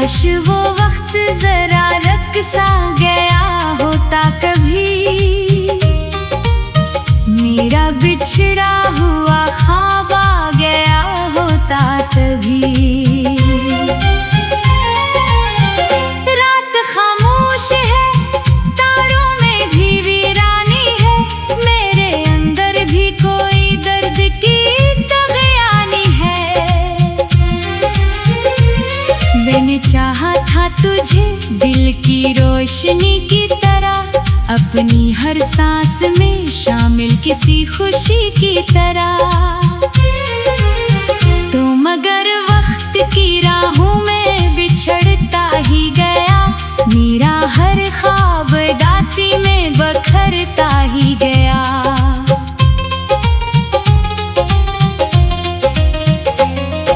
काश वो वक्त जरा रक सा गया होता कभी, मेरा बिछड़ा हुआ ख्वाब आ गया होता तभी। रात खामोश है, तारों में भी वीरानी है, मेरे अंदर भी कोई दर्द की तगयानी है। मैंने चाहा था तुझे दिल की रोशनी की तरह, अपनी हर सांस में शामिल किसी खुशी की तरह। तो मगर वक्त की राहों में बिछड़ता ही गया, मेरा हर ख्वाब दासी में बखरता ही गया।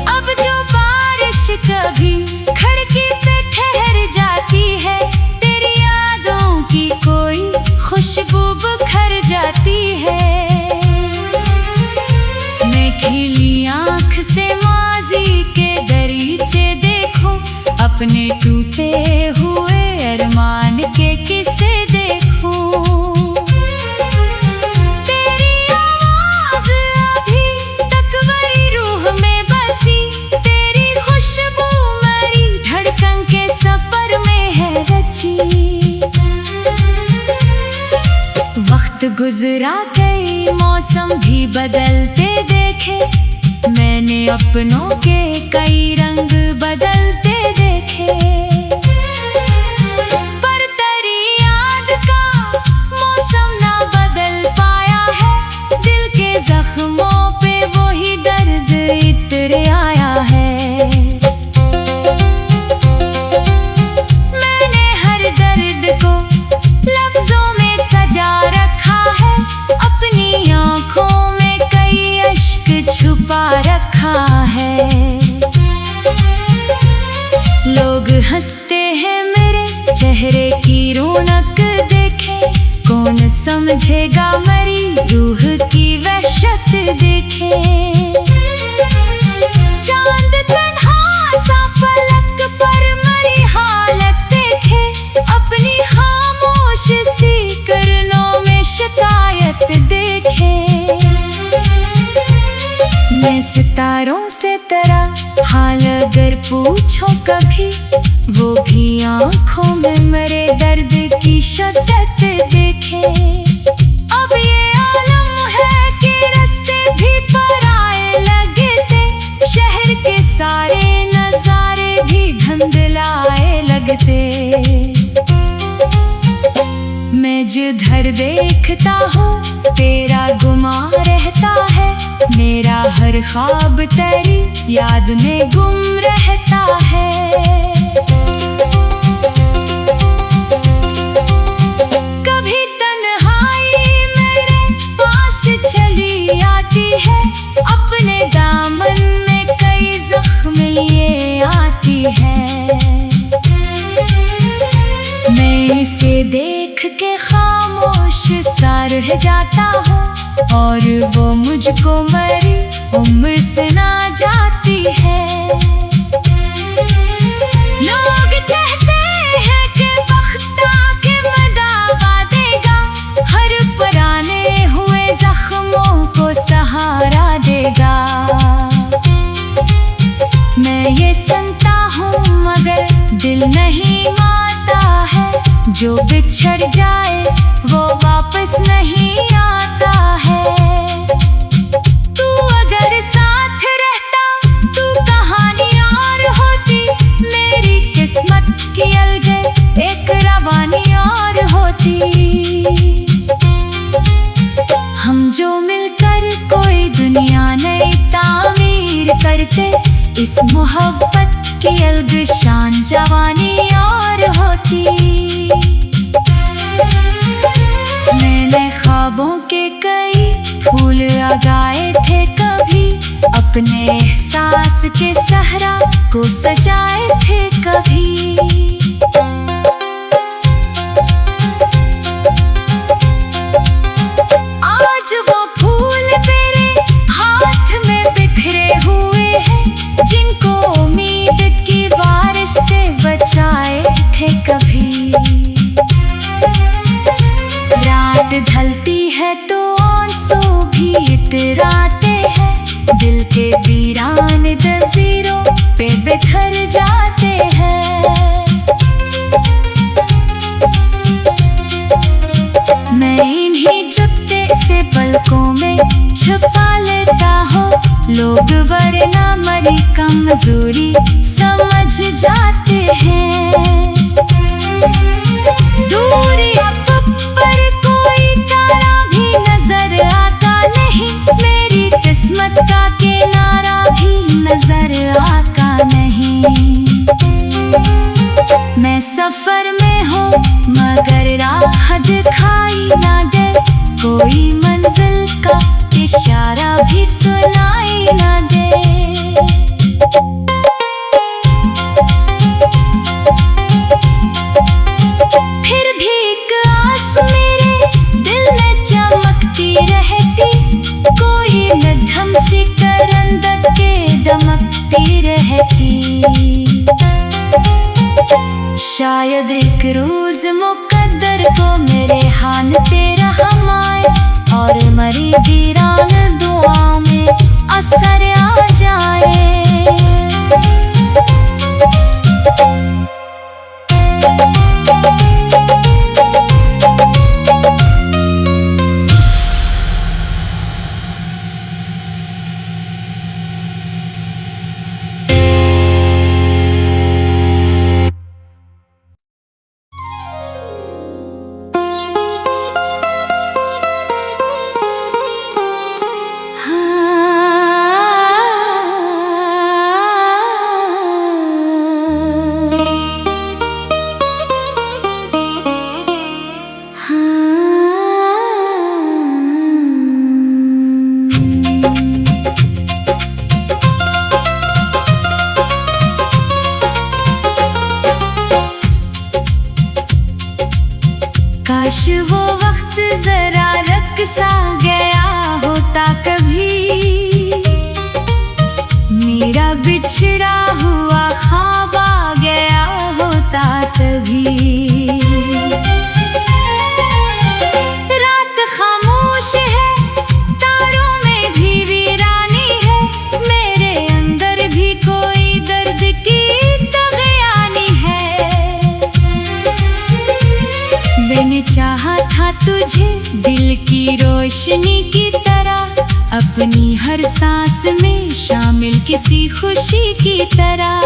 अब जो बारिश कभी खिड़की पे ठहर जाती है, तेरी यादों की कोई खुशबू बखर जाती है। मैं खिली आँख से माजी के दरीचे देखूं, अपने टूटे हुए अरमान के किस्से देखूं। तेरी आवाज़ अभी तक मेरी रूह में बसी, तेरी खुशबू मेरी धड़कन के सफर में है रची। वक्त गुजरा कई मौसम भी बदलते देखे, मैंने अपनों के कई रंग बदलते देखे। पर तेरी याद का मौसम ना बदल पाया है, दिल के जख्मों पे वही दर्द इतर आया है। मैंने हर दर्द को लफ्जों में सजा रखा है, अपनी आँखों में कई अश्क छुपा रखा है। लोग हंसते हैं मेरे चेहरे की रौनक देखे, कौन समझेगा मेरी रूह की वहशत देखे। चांद तन्हा सा फलक पर मेरी हालत देखे, अपनी खामोश सी करनों में शिकायत देखे। मैं सितारों से तेरा हाल अगर पूछो कभी, वो भी आँखों में मेरे दर्द की शिद्दत देखे। अब ये आलम है कि रास्ते भी पराए लगते, शहर के सारे नजारे भी धुंधलाए लगते। मैं जिधर देखता हूँ तेरा गुमा रहता है, मेरा हर ख्वाब तेरी याद में गुम रहता है। कभी तन्हाई मेरे पास चली आती है, अपने दामन में कई जख्म लिए आती है। मैं इसे देख के खामोश सा रह जाता हूँ, और वो मुझको मेरी उम्र से ना जाती है। लोग कहते हैं कि वक्त आके मदावा देगा, हर पुराने हुए जख्मों को सहारा देगा। मैं ये सुनता हूँ मगर दिल नहीं मानता है, जो बिछड़ जाए वो वापस नहीं आता है। तू अगर साथ रहता तू कहानी और होती, मेरी किस्मत की अलग एक रवानी और होती। हम जो मिलकर कोई दुनिया नई तामीर करते, इस मोहब्बत की अलग शान जवानी और होती। मैंने ख्वाबों के कई फूल लगाए थे कभी, अपने एहसास के सहरा को सजाए थे कभी। आज वो फूल मेरे हाथ में बिखरे हुए हैं, जिनको उम्मीद की बारिश से हुजूरी समझ जाते हैं। दूर या पर कोई तारा भी नजर आता नहीं, मेरी किस्मत का किनारा भी नजर आता नहीं। मैं सफर में हूँ मगर राह दिखाई ना दे, कोई मंजिल का इशारा भी सुनाई ना दे। फिर भी एक आस मेरे दिल में चमकती रहती, कोई मध्यम सी करंद के दमकती रहती। शायद एक रोज मुकद्दर को मेरे हाथ तेरा हम आए, और मरी वीरान दुआ में असर आ जाए। काश वो वक्त जरा रक सा गया होता कभी, मेरा बिछड़ा हुआ ख्वाब आ गया होता तभी। रात खामोश है, तारों में भी वीरानी है, मेरे अंदर भी कोई दर्द की तगयानी है। मैंने चाहा था तुझे दिल की रोशनी की तरह, अपनी हर सांस में शामिल किसी खुशी की तरह।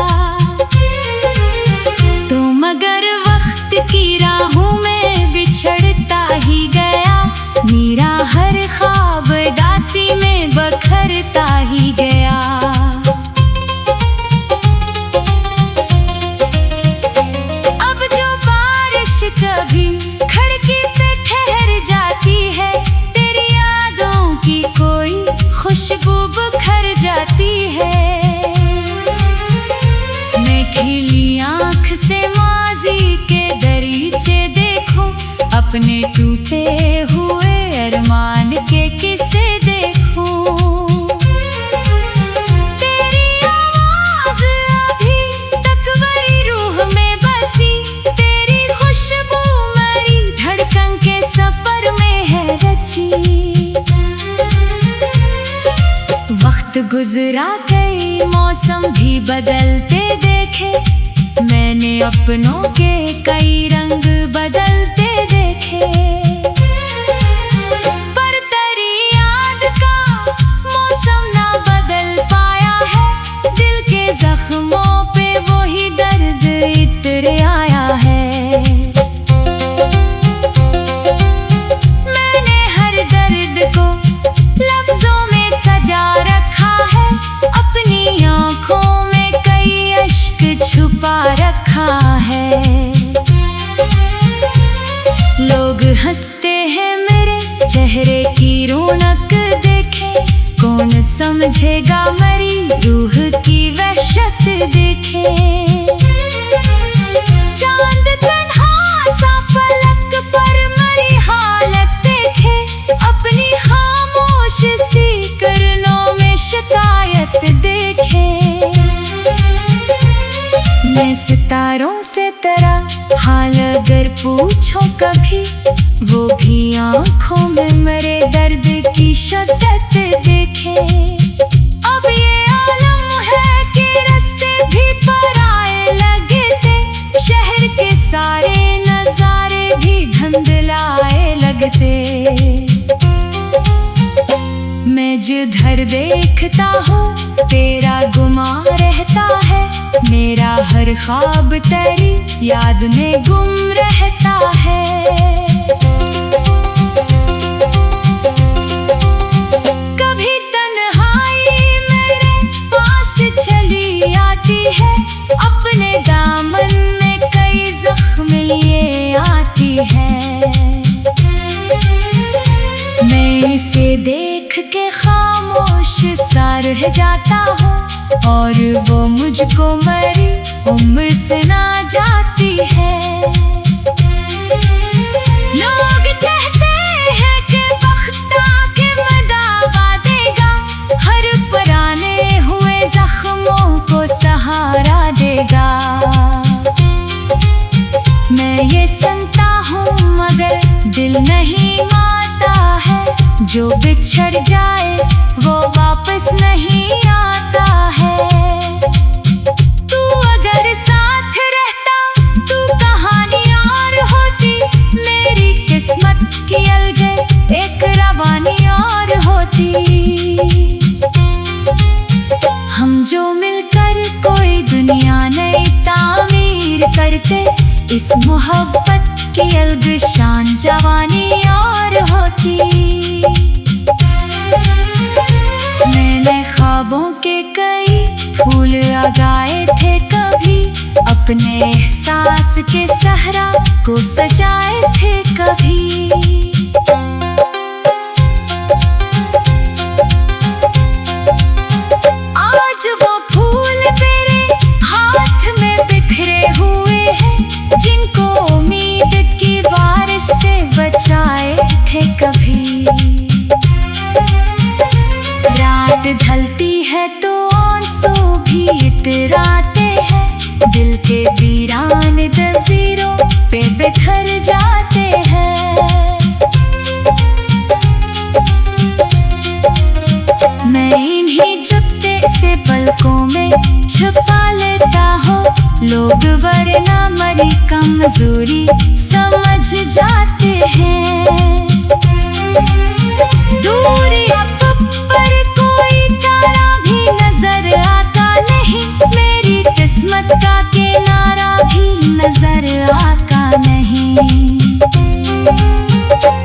तो मगर वक्त की राहों में बिछड़ता ही गया, मेरा हर ख्वाब दासी में बखरता ही गया। अब जो बारिश कभी खिड़की पे ठहर जाती है, तेरी यादों की कोई खुशबू बिखर जाती है। मैं खिली आँख से माजी के दरीचे देखूं, अपने टूटे हुए अरमान के किस्से देखूं। तेरी आवाज अभी तक मेरी रूह में बसी, तेरी खुशबू मेरी धड़कन के सफर में है रची। वक्त गुजरा कई मौसम भी बदलते देखे, मैंने अपनों के कई रंग बदलते देखे। पर तेरी याद का मौसम ना बदल पाया है, दिल के जख्मों पे वही दर्द इतर आया है। मैंने हर दर्द को लफ्जों में सजा रखा है, अपनी आँखों में कई अश्क छुपा रखा है। लोग हंसते हैं मेरे चेहरे की रौनक देखे, कौन समझेगा मेरी रूह की वहशत देखे। चांद तन्हा सा फलक पर मेरी हालत देखे, अपनी खामोश सी करनों में शिकायत देखे। मैं सितारों से तेरा हाल अगर पूछो कभी, वो भी आँखों में मेरे दर्द की शिद्दत देखे। अब ये आलम है कि रास्ते भी पराए लगते, शहर के सारे नजारे भी धुंधलाए लगते। मैं जिधर अगर देखता हूँ तेरा गुमा रहता है, मेरा हर ख्वाब तेरी याद में गुम रहता है। कभी तन्हाई मेरे पास चली आती है, अपने दामन में कई जख्म लिए आती है। मैं इसे देख के खामोश सा रह जाता हूँ, और वो मुझको मरी उम्र से ना जाती है। लोग कहते हैं कि वक्त आके मदावा देगा, हर पुराने हुए जख्मों को सहारा देगा। मैं ये सुनता हूँ मगर दिल नहीं मानता है, जो बिछड़ जाए वो वापस नहीं आता है। तू अगर साथ रहता तू कहानी और होती, मेरी किस्मत की अलग एक रवानी और होती। हम जो मिलकर कोई दुनिया नई तामीर करते, इस मोहब्बत की अलग शान जवानी और होती। मैंने ख्वाबों के कई फूल उगाए थे कभी, अपने एहसास के सहरा को सजाए थे कभी। आज वो फूल मेरे हाथ में बिखरे हुए हैं, जिनको उम्मीद की बारिश से बचाए थे कभी। रात ढलती है तो आंसू भी इतराते हैं, दिल के वीरान जंजीरों पे बिखर जाते हैं। मैं इन्हीं चुपते से पलकों में छुपा लेता हूँ, लोग वरना मरी कमजोरी समझ जाते हैं। दूर या पर कोई तारा भी नजर आता नहीं, मेरी किस्मत का किनारा भी नजर आता नहीं।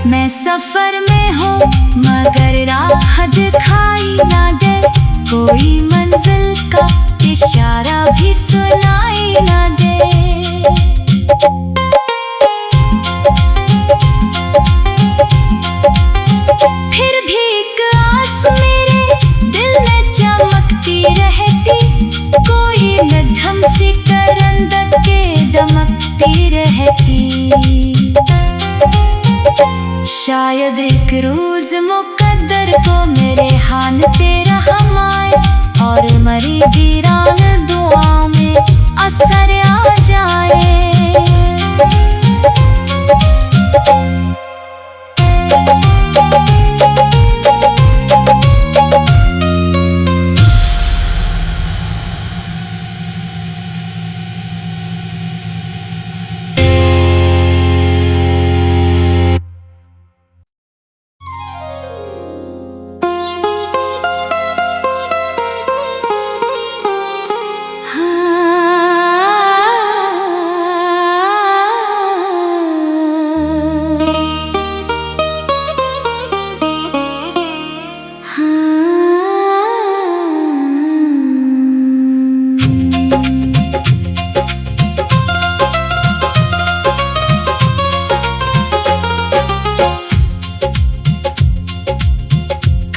मैं सफर में हूँ मगर राह दिखाई ना दे, कोई मंजिल का इशारा भी सुनाई ना दे। फिर भी एक आस मेरे दिल में चमकती रहती, कोई मध्यम सी करंद के दमकती रहती। शायद एक रोज मुकद्दर को मेरे हाथ तेरा हम आए, और मरी वीरान दुआओं में असर आ जाए।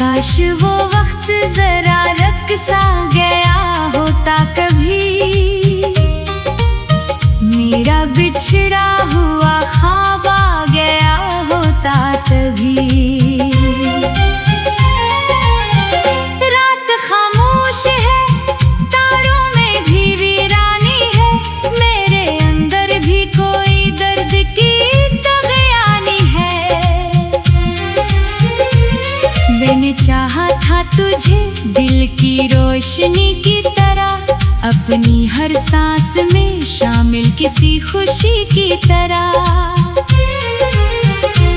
काश वो वक्त जरा रक सा गया होता कभी, मेरा बिछड़ा हुआ ख्वाब आ गया होता तभी। रात खामोश है, तारों में भी वीरानी है, मेरे अंदर भी कोई दर्द की तगयानी है। मैंने चाहा था तुझे दिल की रोशनी की तरह, अपनी हर सांस में शामिल किसी खुशी की तरह।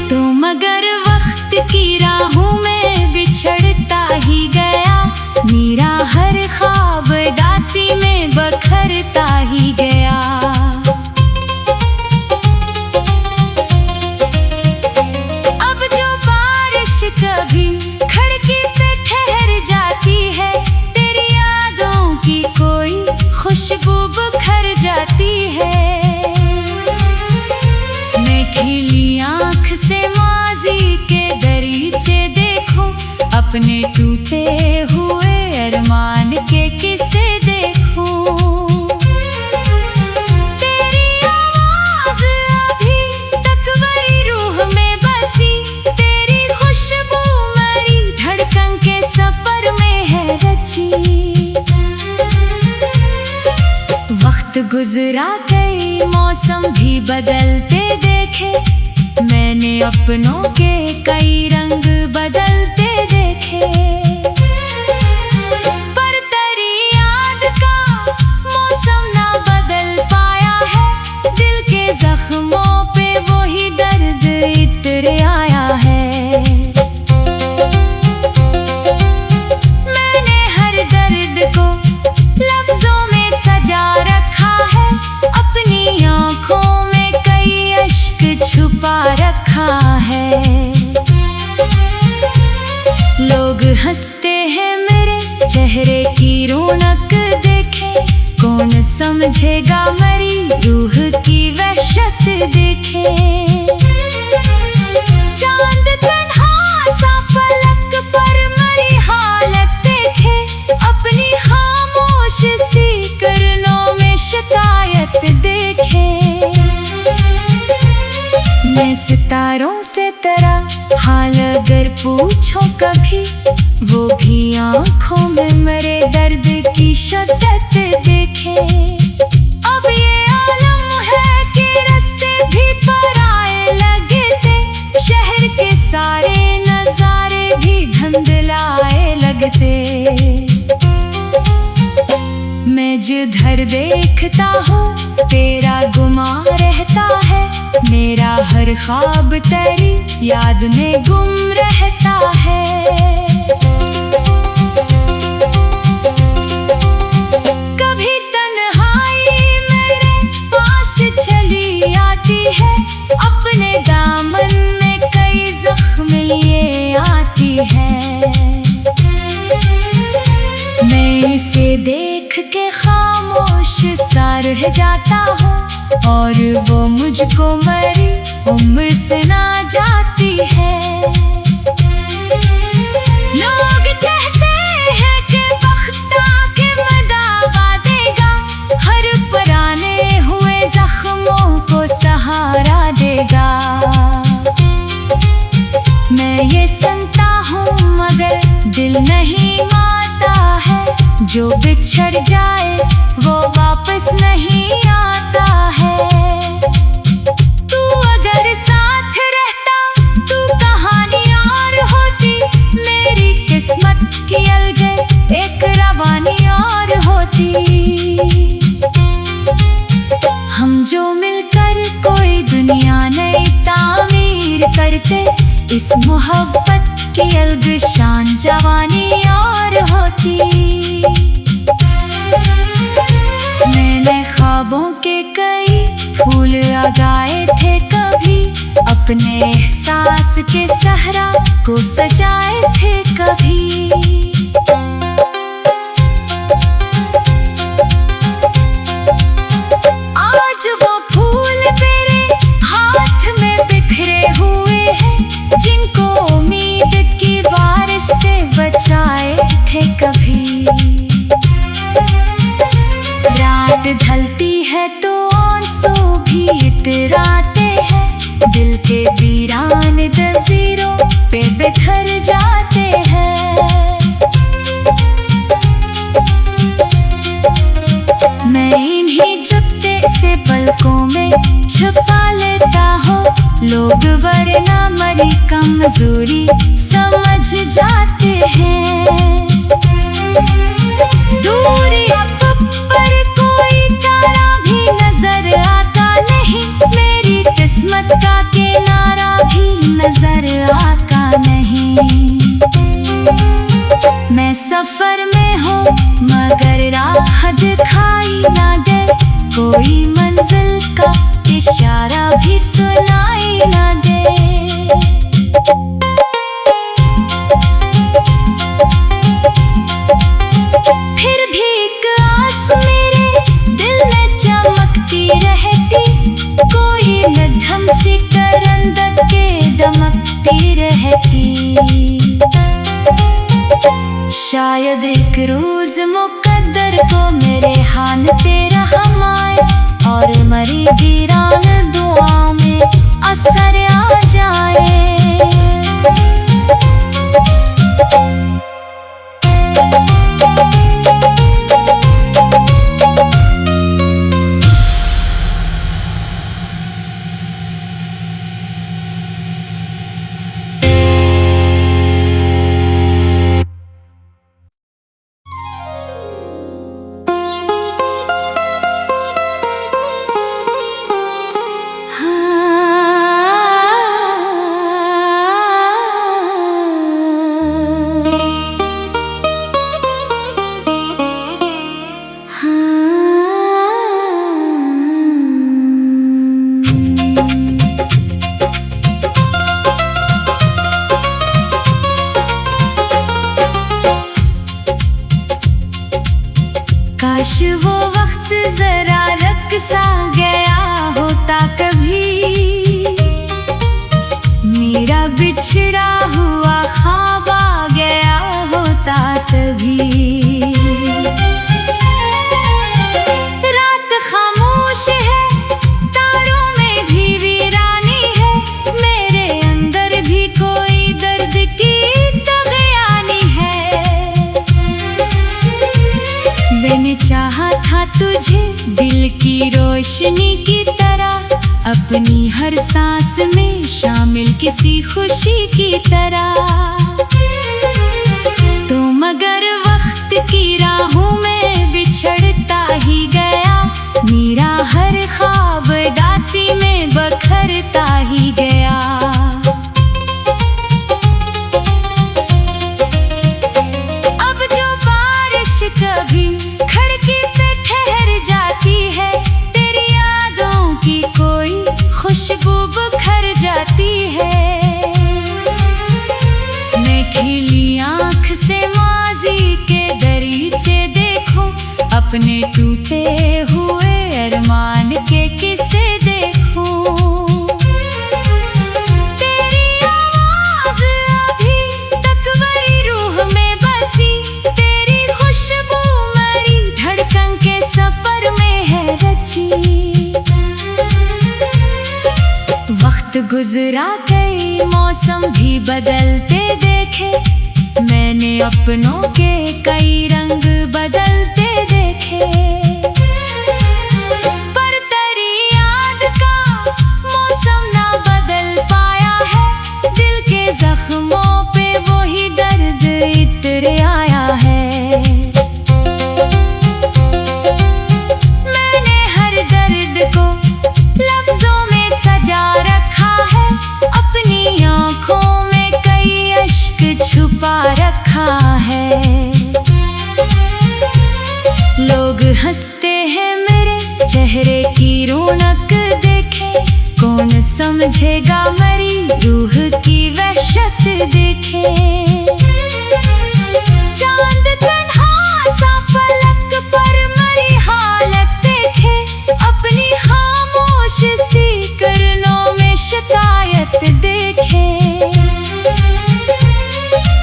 तो मगर वक्त की राहों में बिछड़ता ही गया, मेरा हर ख्वाब दासी में बखरता ही गया। अब जो बारिश कभी खिड़की पे ठहर जाती है, तेरी यादों की कोई खुशबू बिखर जाती है। मैं खिली आँख से माजी के दरीचे देखूं, अपने टूटे हुए अरमान के किस्से देखूं। तेरी आवाज़ अभी तक मेरी रूह में बसी, तेरी खुशबू मेरी धड़कन के सफर में है रची। वक्त गुजरा कई मौसम भी बदलते देखे, मैंने अपनों के कई रंग बदलते देखे। पर तेरी याद का मौसम ना बदल पाया है, दिल के जख्मों पे वही दर्द इतर आया है। मैंने हर दर्द को लफ्जों में सजा रखा है, अपनी आँखों में कई अश्क छुपा रखा है। लोग हंसते हैं मेरे चेहरे की रौनक देखे, कौन समझेगा मेरी रूह की वहशत देखे। चांद तन्हा सा फलक पर मेरी हालत देखे, अपनी खामोश सी करनों में शिकायत देखे। मैं सितारों से तेरा हाल अगर पूछो कभी, वो भी आँखों में मेरे दर्द की शिद्दत देखे। अब ये आलम है कि रास्ते भी पराए लगते, शहर के सारे नजारे भी धुंधलाए लगते। मैं जिधर देखता हूँ तेरा गुमा रहता है, मेरा हर ख्वाब तेरी याद में गुम रहता है। कभी तन्हाई मेरे पास चली आती है, अपने दामन में कई जख्म लिए आती है। मैं इसे देख के खामोश सा रह जाता हूँ, और वो मुझको मेरी उम्र से ना जाती है। लोग कहते हैं कि वक्त आके मदावा देगा, हर पुराने हुए जख्मों को सहारा देगा। मैं ये सुनता हूँ मगर दिल नहीं मानता है, जो बिछड़ जाए वो वापस नहीं आता है। तू अगर साथ रहता तू कहानी और होती, मेरी किस्मत की अलग एक रवानी और होती। हम जो मिलकर कोई दुनिया नई तामीर करते, इस मोहब्बत की अलग शान जवानी और होती। मैंने ख्वाबों के कई फूल उगाए थे कभी, अपने एहसास के सहरा को सजाए थे कभी। आज वो फूल मेरे हाथ में बिखरे हुए हैं, जिनको उम्मीद की बारिश से बचाए थे कभी। रात ढलती है तो आंसू भी इतराते हैं, दिल के वीरान जंजीरों पे बिखर जाते हैं। मैं इन्हीं चुपते से पलकों में छुपा लेता हूँ, लोग वरना मरी कमजोरी समझ जाते हैं। दूरी पर कोई तारा भी नजर आता नहीं, मेरी किस्मत का किनारा भी नजर आता नहीं। मैं सफर में हूँ ना दे, कोई मंजिल का इशारा भी सुनाई ना दे। फिर भी एक आस मेरे दिल में चमकती रहती, कोई मध्यम सी करंदक के दमकती रहती। शायद एक रोज मुकद्दर को मेरे हाथ तेरा हम आए, और मरी वीरान दुआ में असर आ जाए। काश वो वक्त जरा रक सा गया होता कभी, मेरा बिछड़ा हुआ ख्वाब आ गया होता तभी। रात खामोश है, तारों में भी वीरानी है, मेरे अंदर भी कोई दर्द की तगयानी है। मैंने चाहा था तुझे दिल की रोशनी की तरह, अपनी हर सांस में शामिल किसी खुशी की तरह। तो मगर वक्त की राहों में बिछड़ता ही गया, मेरा हर ख्वाब दासी में बखरता ही गया। अब जो बारिश कभी खिड़की पे ठहर जाती है, तेरी यादों की कोई खुशबू बिखर जाती है। मैं खिली आँख से माजी के दरीचे देखूं, अपने टूटे हुए अरमान के किस्से देखूं। तेरी आवाज अभी तक मेरी रूह में बसी, तेरी खुशबू मेरी धड़कन के सफर में है रची। वक्त गुजरा कई मौसम भी बदलते देखे, मैंने अपनों के कई रंग बदलते देखे। पर तेरी याद का मौसम ना बदल पाया है, दिल के जख्मों पे वही दर्द इतर आया है। मैंने हर दर्द को लफ्जों में सजा रखा है, अपनी आँखों में कई अश्क छुपा रखा है। लोग हंसते हैं मेरे चेहरे की रौनक देखे, कौन समझेगा मेरी रूह की वहशत देखे। चांद तन्हा सा फलक पर मेरी हालत देखे, अपनी खामोश सी करनों में शिकायत देखे।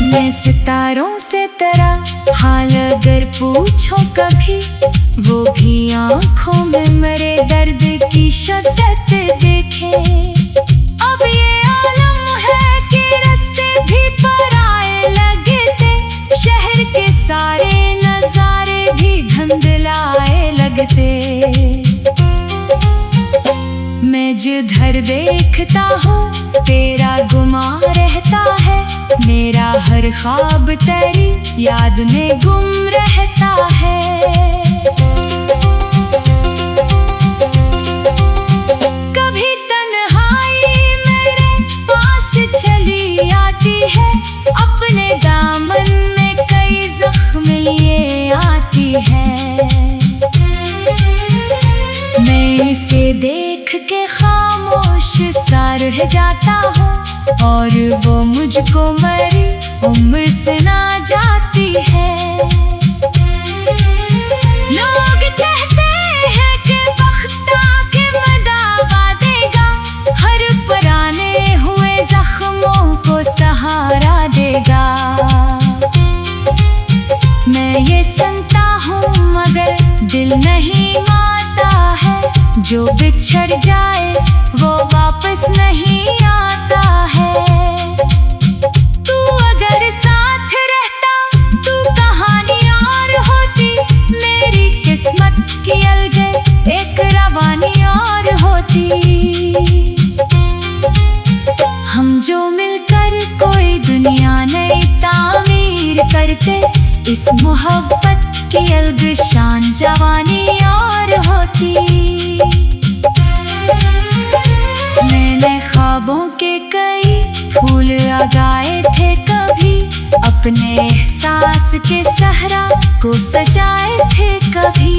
मैं सितारों से तेरा हाल अगर पूछो कभी, वो भी आँखों में मेरे दर्द की शिद्दत देखे। अब ये आलम है कि रास्ते भी पराए लगते, शहर के सारे नजारे भी धुंधलाए लगते। मैं जिधर देखता हूँ तेरा गुमा रहता है, मेरा हर ख्वाब तेरी याद में गुम रहता है। कभी तन्हाई मेरे पास चली आती है, अपने दामन में कई जख्म लिए आती है। उसे देख के खामोश सा रह जाता हूँ और वो मुझको मरी उम्र से ना जाती है। लोग कहते हैं कि वक्त आके मदावा देगा, हर पुराने हुए जख्मों को सहारा देगा। मैं ये सुनता हूँ मगर दिल नहीं मानता है, जो बिछड़ जाए वो वापस नहीं आता है। तू अगर साथ रहता तू कहानी और होती, मेरी किस्मत की अलग एक रवानी और होती। हम जो मिलकर कोई दुनिया नई तामीर करते, इस मोहब्बत की अलग शान जवानी और होती। मैंने ख्वाबों के कई फूल लगाए थे कभी, अपने एहसास के सहरा को सजाए थे कभी।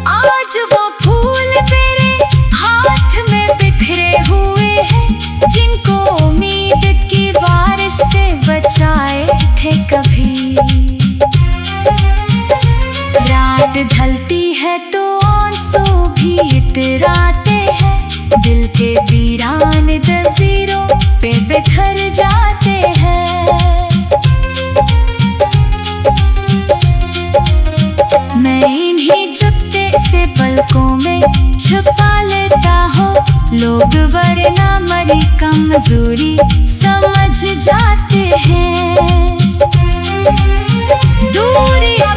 आज वो फूल मेरे हाथ में बिखरे हुए हैं, जिनको उम्मीद की बारिश से बचाए थे कभी। रात ढलती है तो आंसू भी इतराते हैं, दिल के वीरान जंजीरों पे बिखर जाते हैं। मैं इन्हीं चुपते से पलकों में छुपा लेता हूँ, लोग वरना मरी कमजोरी समझ जाते हैं। दूर या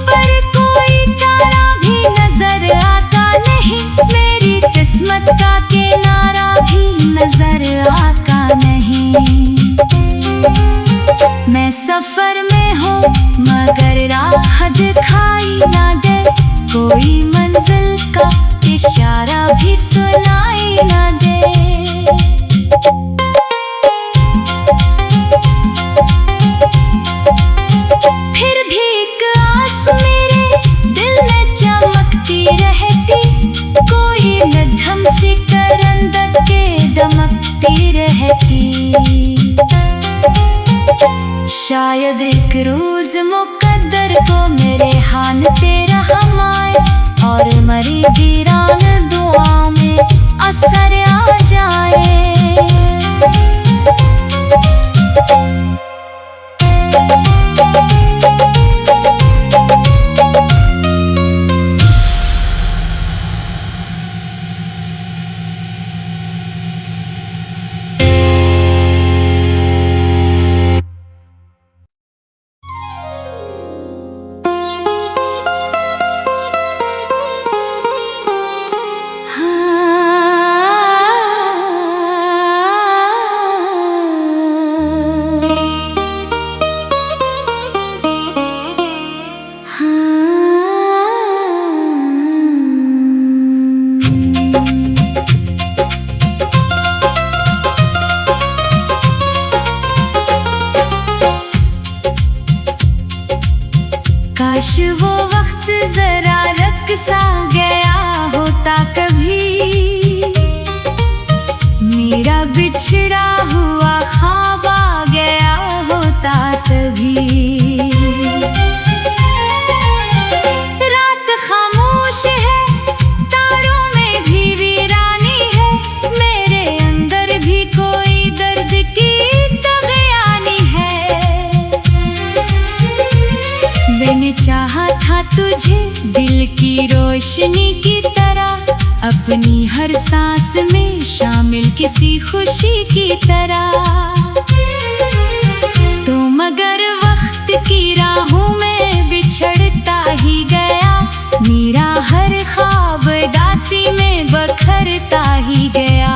पर कोई तारा भी नजर आता नहीं, मेरी किस्मत का किनारा भी नजर आता नहीं। मैं सफर में हूँ मगर राह दिखाई ना दे, कोई मंजिल का इशारा भी सुनाई ना दे। फिर भी एक आस मेरे दिल में चमकती रहती, कोई मध्यम सी करंदक के दमकती रहती। शायद एक रोज मुकद्दर को मेरे हाथ तेरा हम आए, और मरी वीरान दुआ में असर आ जाए। काश वो वक्त जरा रक सा गया होता कभी, मेरा बिछड़ा हुआ ख्वाब आ गया होता तभी। रात खामोश है, तारों में भी वीरानी है, मेरे अंदर भी कोई दर्द की तगयानी है। मैंने चाहा था तुझे दिल की रोशनी की तरह, अपनी हर सांस में शामिल किसी खुशी की तरह। तो मगर वक्त की राहों में बिछड़ता ही गया, मेरा हर ख्वाब दासी में बखरता ही गया।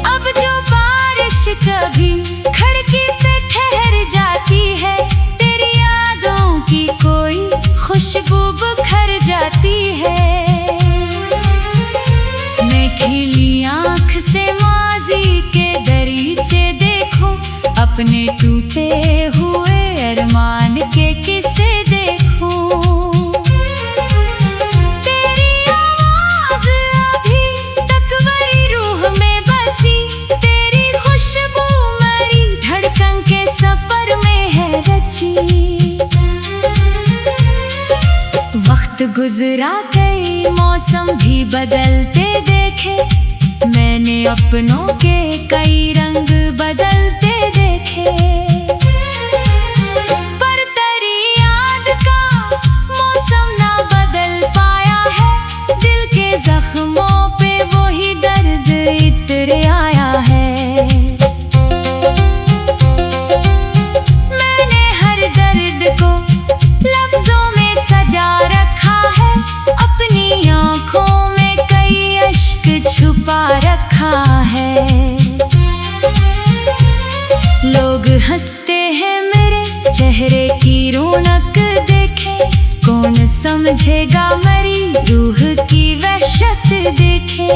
अब जो बारिश कभी खिड़की पे ठहर जाती है, तेरी यादों की कोई खुशबू बिखर जाती है। अपने टूटे हुए अरमान के किस्से देखूं। तेरी आवाज अभी तक मेरी रूह में बसी, तेरी खुशबू मेरी धड़कन के सफर में है रची। वक्त गुजरा कई मौसम भी बदलते देखे, मैंने अपनों के कई रंग बदलते देखे। पर तेरी याद का मौसम ना बदल पाया है, दिल के जख्मों पे वही दर्द इतर आया है। मैंने हर दर्द को लफ्जों में सजा रखा है, अपनी आंखों में कई अश्क छुपा रखा है। लोग हंसते हैं मेरे चेहरे की रौनक देखे, कौन समझेगा मेरी रूह की वहशत देखे।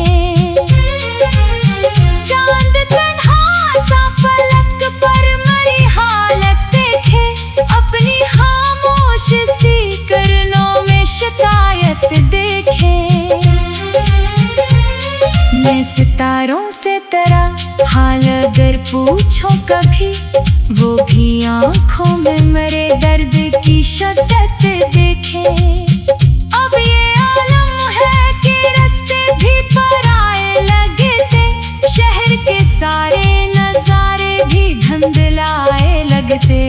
चांद तन्हा सा फलक पर मेरी हालत देखे, अपनी खामोश सी करनों में शिकायत देखे। मैं सितारों से तेरा हाल अगर पूछो कभी, वो भी आंखों में मेरे दर्द की शिद्दत देखे। अब ये आलम है कि रास्ते भी पराए लगते, शहर के सारे नजारे भी धुंधलाए लगते।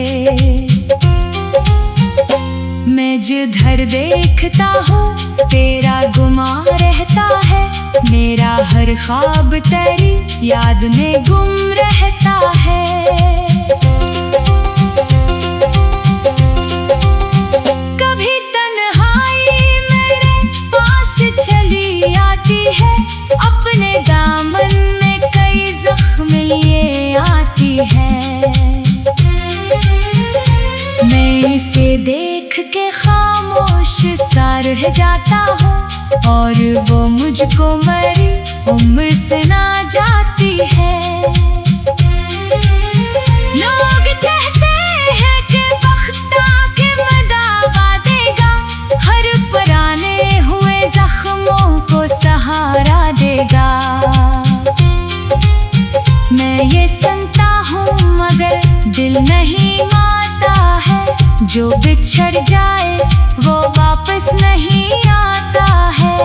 मैं जिधर देखता हूँ तेरा गुमा रहता है, मेरा हर ख्वाब तेरी याद में गुम रहता है। कभी तन्हाई मेरे पास चली आती है, अपने दामन में कई जख्म लिए आती है। मैं इसे देख के खामोश सा रह जाता हूँ, और वो मुझको मेरी उम्र से ना जाती है। लोग कहते हैं कि वक्त आके मदावा देगा, हर पुराने हुए जख्मों को सहारा देगा। मैं ये सुनता हूँ मगर दिल नहीं मानता है, जो बिछड़ जाए वो वापस नहीं आता है।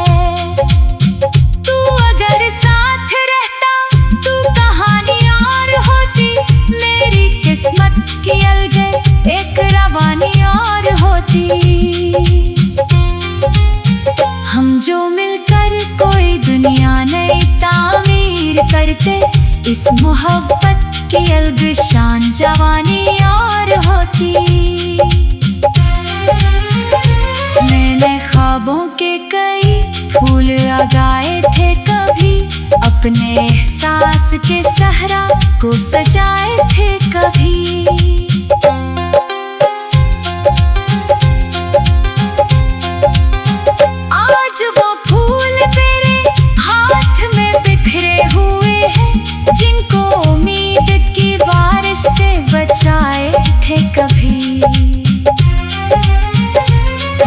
तू अगर साथ रहता तू कहानी और होती, मेरी किस्मत की अलग एक रवानी और होती। हम जो मिलकर कोई दुनिया नई तामीर करते, इस मोहब्बत की अलग शान जवानी और होती। मैंने ख्वाबों के कई फूल उगाए थे कभी, अपने एहसास के सहरा को सजाए थे कभी। आज वो फूल मेरे हाथ में बिखरे हुए हैं, जिनको उम्मीद की बारिश से बचाए थे कभी।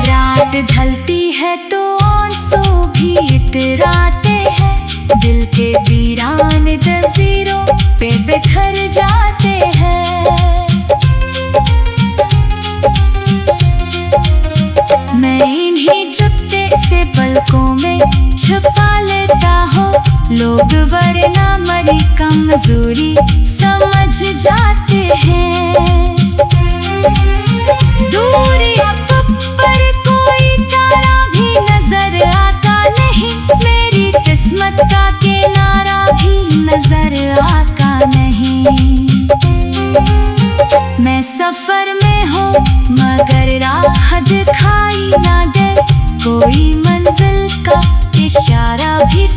रात ढलती है तो आंसू भी इतराते हैं, दिल के वीरान जंजीरों पे बिखर जाते हैं। मैं इन्हीं चुपते से पलकों में छुपा लेता हूँ, लोग वरना मरी कमजोरी समझ जाते हैं। दूर या पर कोई तारा भी नजर आता नहीं, मेरी किस्मत का किनारा भी नजर आता नहीं। मैं सफर में हूँ मगर राह दिखाई ना दे, कोई मंजिल का इशारा भी